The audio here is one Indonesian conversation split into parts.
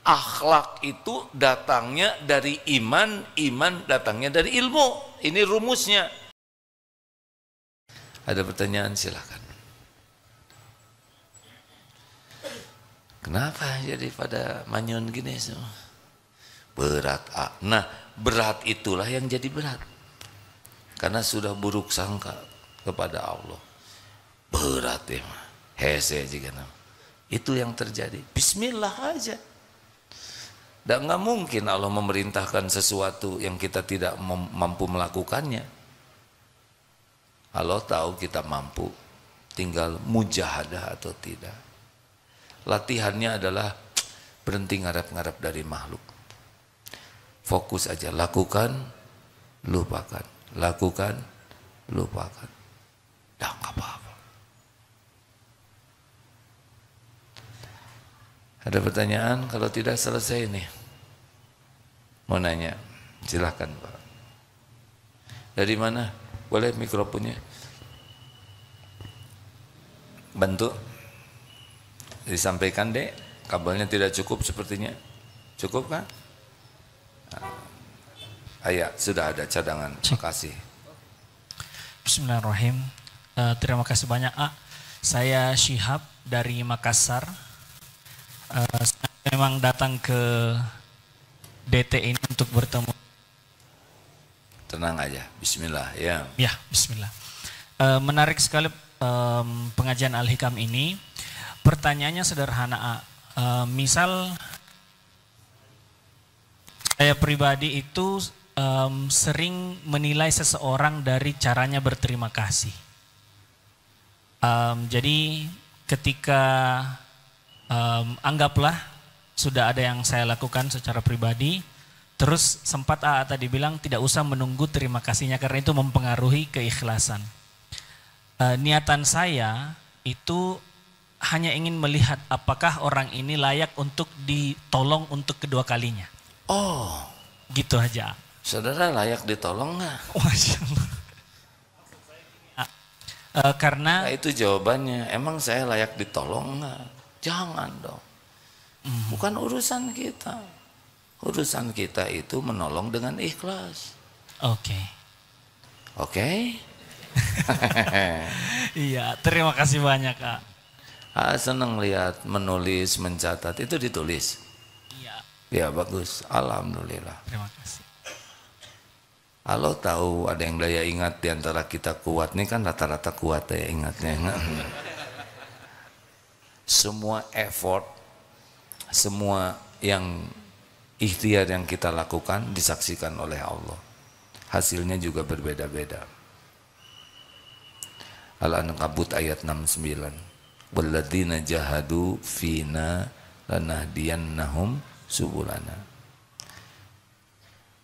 Akhlak itu datangnya dari iman, iman datangnya dari ilmu. Ini rumusnya. Ada pertanyaan silakan. Kenapa jadi pada manyun gini semua? Berat. Nah, berat itulah yang jadi berat. Karena sudah buruk sangka kepada Allah. Berat ya, hese juga. Itu yang terjadi. Bismillah aja. Dan nggak mungkin Allah memerintahkan sesuatu yang kita tidak mampu melakukannya. Allah tahu kita mampu, tinggal mujahadah atau tidak. Latihannya adalah berhenti ngarap-ngarap dari makhluk. Fokus aja, lakukan, lupakan, lakukan, lupakan. Dah nggak apa-apa. Ada pertanyaan? Kalau tidak selesai nih. Mau nanya, silahkan Pak. Dari mana? Boleh mikrofonnya? Bantu. Disampaikan dek, kabelnya tidak cukup sepertinya. Cukup kan? Ayah, sudah ada cadangan. Terima kasih. Bismillahirrahmanirrahim. Terima kasih banyak Saya Syihab dari Makassar. Saya memang datang ke DT ini untuk bertemu. Tenang aja, bismillah ya. Ya, bismillah. Menarik sekali pengajian Al-Hikam ini. Pertanyaannya sederhana misal saya pribadi itu sering menilai seseorang dari caranya berterima kasih. Jadi ketika anggaplah sudah ada yang saya lakukan secara pribadi, terus sempat tadi bilang tidak usah menunggu terima kasihnya karena itu mempengaruhi keikhlasan. Niatan saya itu hanya ingin melihat apakah orang ini layak untuk ditolong untuk kedua kalinya. Oh, gitu aja. Saudara layak ditolong nggak? Masya Allah. Karena nah, itu jawabannya. Emang saya layak ditolong nggak? Jangan dong. Bukan urusan kita. Urusan kita itu menolong dengan ikhlas. Oke. Oke? Iya, terima kasih banyak Kak. Senang lihat menulis, mencatat, itu ditulis. Iya. Ya bagus, alhamdulillah. Terima kasih. Allah tahu ada yang daya ingat diantara kita kuat, nih kan rata-rata kuat daya ingatnya. Semua effort, semua yang ikhtiar yang kita lakukan disaksikan oleh Allah. Hasilnya juga berbeda-beda. Al-Ankabut ayat 69. Walladzina jahadu fina lanahdiyannahum subulana.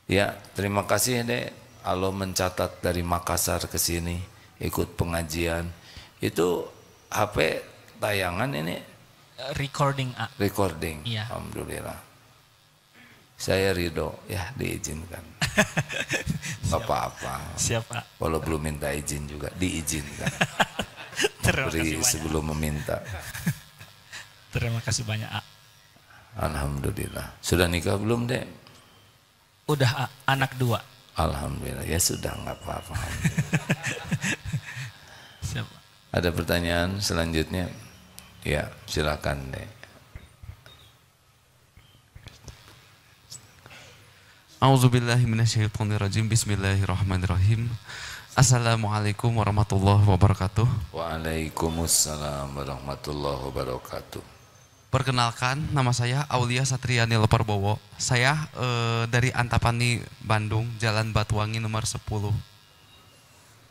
Ya, terima kasih Dek. Allah mencatat dari Makassar ke sini ikut pengajian. Itu HP tayangan ini recording recording. Iya. Alhamdulillah. Saya ridho ya diizinkan. Enggak apa-apa. Siapa? Walau belum minta izin juga diizinkan. Beri sebelum meminta. Terima kasih banyak Alhamdulillah. Sudah nikah belum Dek? Udah anak 2. Alhamdulillah. Ya sudah nggak apa-apa. Siapa? Ada pertanyaan selanjutnya? Ya silakan Dek. A'udzubillahi minasyaitonirrajim. Bismillahirrahmanirrahim. Assalamualaikum warahmatullahi wabarakatuh. Waalaikumsalam warahmatullahi wabarakatuh. Perkenalkan, nama saya Aulia Satriani Leparbowo. Saya dari Antapani, Bandung, Jalan Batuwangi nomor 10.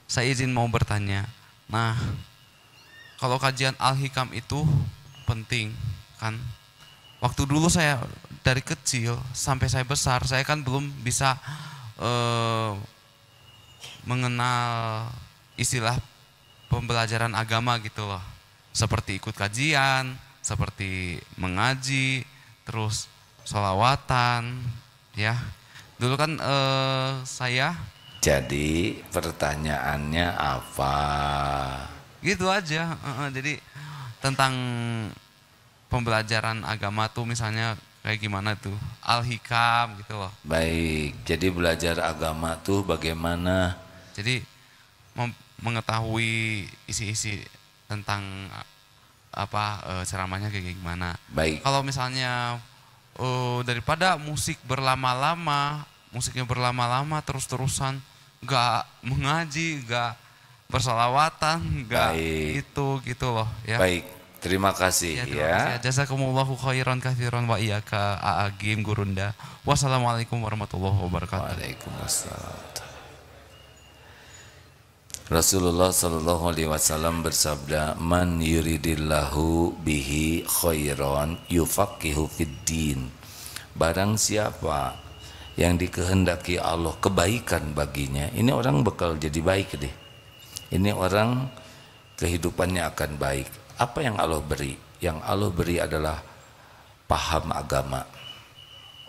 Saya izin mau bertanya. Nah, kalau kajian Al-Hikam itu penting kan? Waktu dulu saya dari kecil sampai saya besar, saya kan belum bisa mengenal istilah pembelajaran agama gitu loh. Seperti ikut kajian, seperti mengaji, terus sholawatan, ya. Dulu kan saya. Jadi pertanyaannya apa? Gitu aja. Jadi tentang pembelajaran agama tuh misalnya kayak gimana tuh? Al-Hikam gitu loh. Baik, jadi belajar agama tuh bagaimana? Jadi mengetahui isi-isi tentang apa ceramahnya kayak gimana. Baik. Kalau misalnya daripada musiknya berlama-lama terus-terusan, nggak mengaji, nggak bersalawatan, nggak itu gitu loh ya. Baik, terima kasih ya. Jazakumullahu khairan katsiran wa iyyaka Agim Gurunda. Wassalamualaikum warahmatullahi wabarakatuh. Waalaikumsalam. Rasulullah Shallallahu Alaihi Wasallam bersabda, "Man yuridillahu bihi khairan yufaqihu fiddin." Barang siapa yang dikehendaki Allah kebaikan baginya, ini orang bakal jadi baik deh. Ini orang kehidupannya akan baik. Apa yang Allah beri? Yang Allah beri adalah paham agama.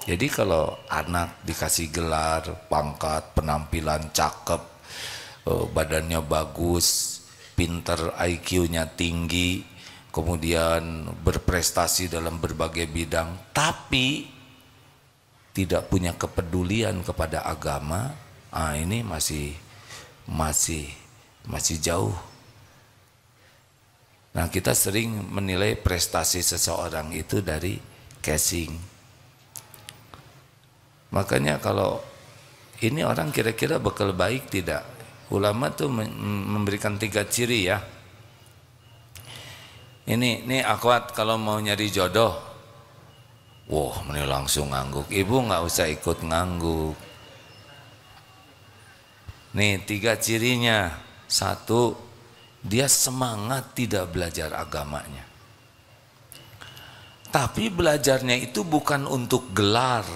Jadi kalau anak dikasih gelar, pangkat, penampilan cakep, badannya bagus, pinter, IQ-nya tinggi, kemudian berprestasi dalam berbagai bidang, tapi tidak punya kepedulian kepada agama, ini masih jauh. Nah, kita sering menilai prestasi seseorang itu dari casing. Makanya kalau ini orang kira-kira bakal baik tidak? Ulama tuh memberikan 3 ciri ya. Ini akhwat kalau mau nyari jodoh, wah ini langsung ngangguk. Ibu nggak usah ikut ngangguk. Nih 3 cirinya. 1, dia semangat tidak belajar agamanya. Tapi belajarnya itu bukan untuk gelar,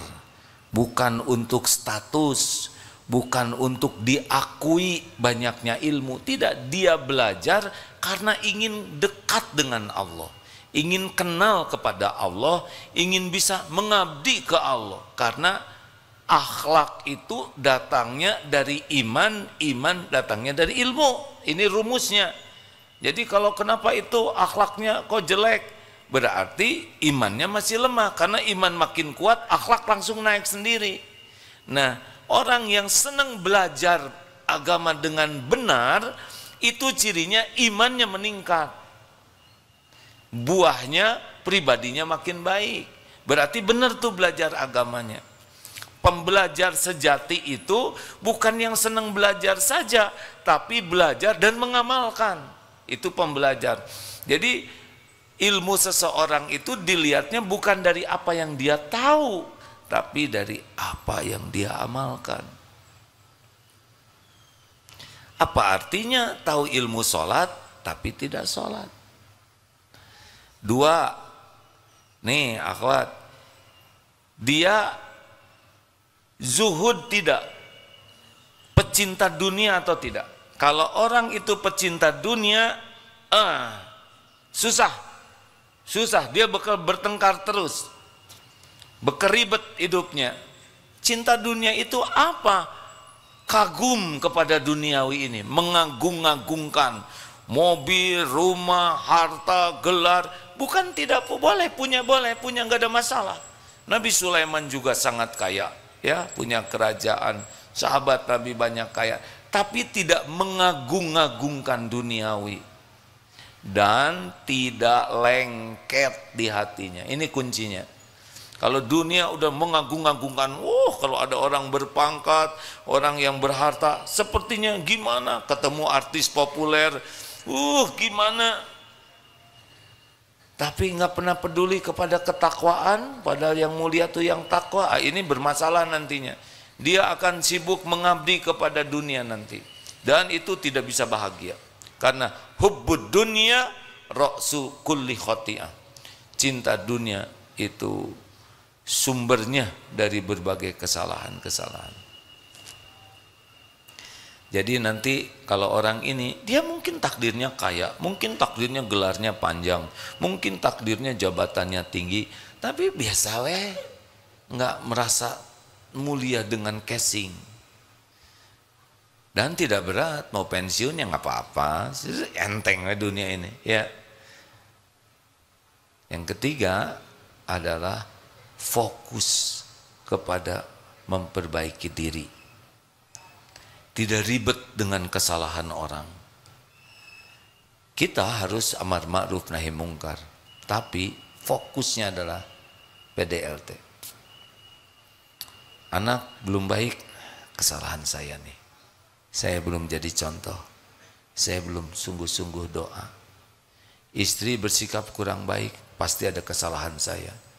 bukan untuk status, bukan untuk diakui banyaknya ilmu. Tidak, dia belajar karena ingin dekat dengan Allah, ingin kenal kepada Allah, ingin bisa mengabdi ke Allah. Karena akhlak itu datangnya dari iman, iman datangnya dari ilmu. Ini rumusnya. Jadi kalau kenapa itu akhlaknya kok jelek, berarti imannya masih lemah. Karena iman makin kuat, akhlak langsung naik sendiri. Nah, orang yang senang belajar agama dengan benar, itu cirinya imannya meningkat. Buahnya pribadinya makin baik. Berarti benar tuh belajar agamanya. Pembelajar sejati itu bukan yang senang belajar saja, tapi belajar dan mengamalkan. Itu pembelajar. Jadi ilmu seseorang itu dilihatnya bukan dari apa yang dia tahu, tapi dari apa yang dia amalkan. Apa artinya tahu ilmu sholat tapi tidak sholat? 2, nih akhwat, dia zuhud tidak, pecinta dunia atau tidak? Kalau orang itu pecinta dunia, susah, dia bakal bertengkar terus, berkeribet hidupnya. Cinta dunia itu apa? Kagum kepada duniawi ini, mengagung-agungkan mobil, rumah, harta, gelar. Bukan tidak boleh punya, nggak ada masalah. Nabi Sulaiman juga sangat kaya, ya, punya kerajaan, sahabat Nabi banyak kaya, tapi tidak mengagung-agungkan duniawi dan tidak lengket di hatinya. Ini kuncinya. Kalau dunia udah mengagung-agungkan, kalau ada orang berpangkat, orang yang berharta, sepertinya gimana? Ketemu artis populer, gimana? Tapi nggak pernah peduli kepada ketakwaan, padahal yang mulia tuh yang takwa. Ini bermasalah nantinya. Dia akan sibuk mengabdi kepada dunia nanti, dan itu tidak bisa bahagia. Karena hubbud dunya ra'su kulli khoti'ah. Cinta dunia itu sumbernya dari berbagai kesalahan-kesalahan. Jadi nanti kalau orang ini, dia mungkin takdirnya kaya, mungkin takdirnya gelarnya panjang, mungkin takdirnya jabatannya tinggi, tapi biasa weh, nggak merasa mulia dengan casing. Dan tidak berat, mau pensiun ya nggak apa-apa, enteng weh dunia ini. Ya. Yang ketiga adalah fokus kepada memperbaiki diri. Tidak ribet dengan kesalahan orang. Kita harus amar ma'ruf nahi mungkar, tapi fokusnya adalah PDLT. Anak belum baik, kesalahan saya nih. Saya belum jadi contoh. Saya belum sungguh-sungguh doa. Istri bersikap kurang baik, pasti ada kesalahan saya.